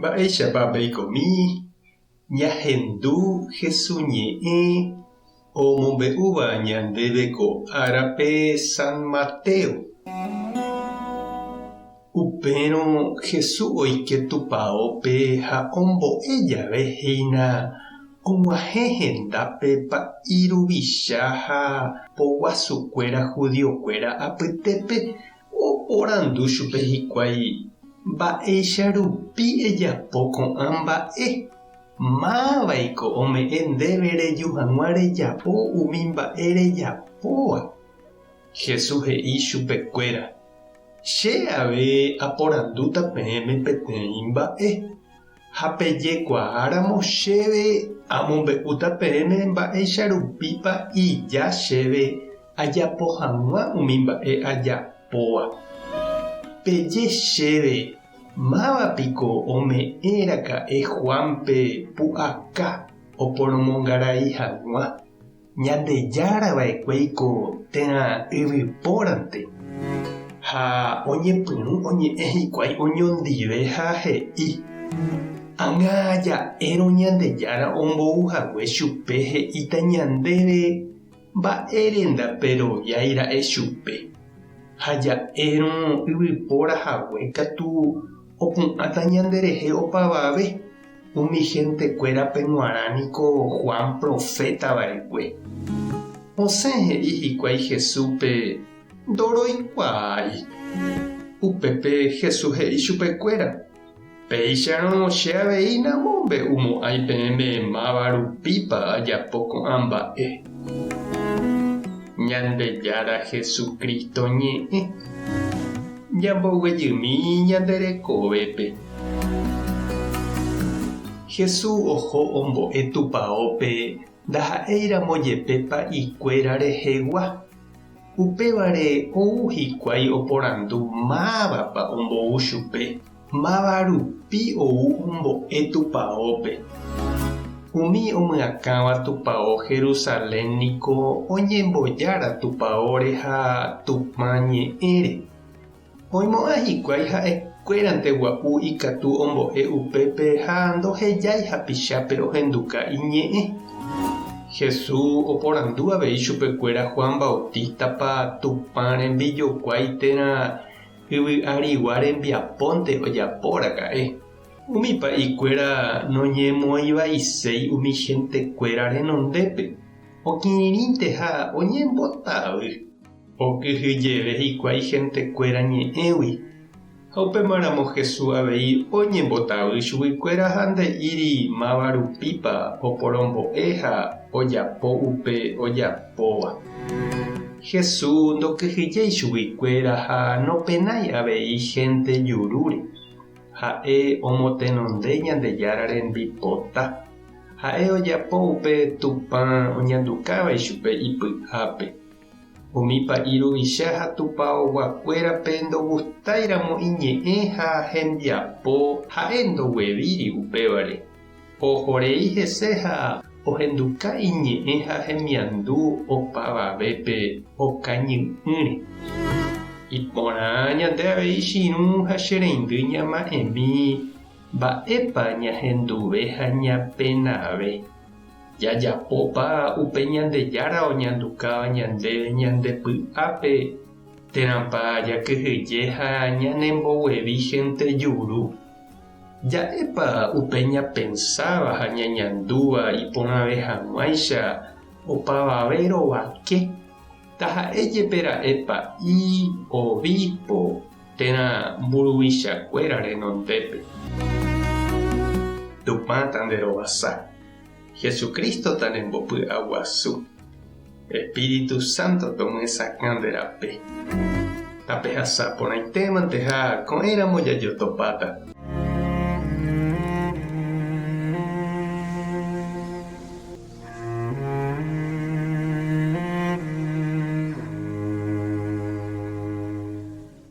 Mba'éichapa peikomi ñahendu Jesús ñe'ẽ omombe'úva ñandéve ko árape San Mateo. Upérõ Jesús oike tupãópe ha ombo'e javehéina og̃uahẽ hendápe pa'iruvicha ha poguasukuéra judiokuéra apytépe oporandu chupe hikuái mba'éicha rupi ejapo ko'ã mba'e. Máva'iko ome'ẽ ndéve reju hag̃ua rejapo umi mba'e rejapóva. Jesús he'i chupekuéra: che ave aporandúta peẽme peteĩ mba'e. Ha pejekuaáramo chéve amombe'úta peẽme mba'éicha rupípa ija chéve ajapo hag̃ua umi mba'e ajapóva. Peje chéve mávapiko ome'ẽraka'e Juanpe pu'aka oporomongarai hag̃ua. Ñandejáravaekuéiko térã yvypórante. Ha oñepyrũ oñe'ẽ hikuái oñondive ha he'i: ág̃aja'érõ Ñandejára ombouhague chupe he'íta ñandéve mba'érendape rojaira'e chupe. Ha ja'érõ yvypórahague katu opu'ãta ñanderehe opavave umi hentekuérape g̃uarãniko Juan profetava'ekue. Osẽ he'i hikuái Jesúspe: ndoroikuaái. Upépe Jesús he'i chupekuéra: péicharõ che avei namombe'umo'ãi peẽme máva rupípa ajapo ko'ã mba'e. Ñandejára Jesukristo ñe'ẽ ñamboguejymi ñanderekovépe. Jesús oho ombo'e tupãópe ndaha'éiramo jepépa ikuéra rehegua. Upévare ou hikuái oporandu mávapa ombou chupe, máva rupi ou ombo'e tupãópe. Umi omyakãva tupão Jerusalénniko oñembojára tupãóre ha tupã ñe'ẽre. Oimo'ã hikuái ha'ekuérante gua'u ikatu ombo'e upépe ha ndohejái hapichápe rohenduka iñe'ẽ. Jesús oporandu avei chupekuéra Juan Bautistapa tupã rembijokuái térã yvy'arigua rembiapónte ojapóraka'e. Umipa ikuéra noñemoĩvaiséi umi hentekuéra renondépe. Okirirĩnte ha oñembotavy. Okyhyjeve hikuái hentekuéra ñe'ẽgui. Ha upémaramo Jesús avei oñembotavy chuguikuéra ha nde'íri máva rupípa oporombo'e ha ojapo upe ojapóva. Jesús ndokyhyjéi chuguikuéra ha nopenái avei hénte jurúre. Ha'e omotenonde Ñandejára rembipota. Ha'e ojapo upe tupã oñandukávai chupe ipy'ápe. Umípa iruvicha ha tupã oguakuérape ndogustáiramo iñe'ẽ ha hembiapo ha'e ndoguevíri upévare. Ohorei hese ha ohenduka iñe'ẽ ha hemiandu opavavépe okañy'ỹre. Iporã ñande avei chiru ha che reindy ñama'ẽmi mba'épa ñahenduve ha ñapenave. Jajapópa upe Ñandejára oñandukáva ñandéve ñandepy'ápe térãpa jakyhyje ha ñanemboguevi hénte juru. Ja'épa upe ñapensáva ha ñañandúva iporãve hag̃uáicha opavave rovake. Taha'éjepera'épa i obispo térã mburuvichakuéra renondépe. Tupãta nderovasa. Jesucristo tanembopy'a guasu. Espíritu Santo tomy'esakã nderape. Tapehasa porãitémante ha ko'ẽramo jajotopáta.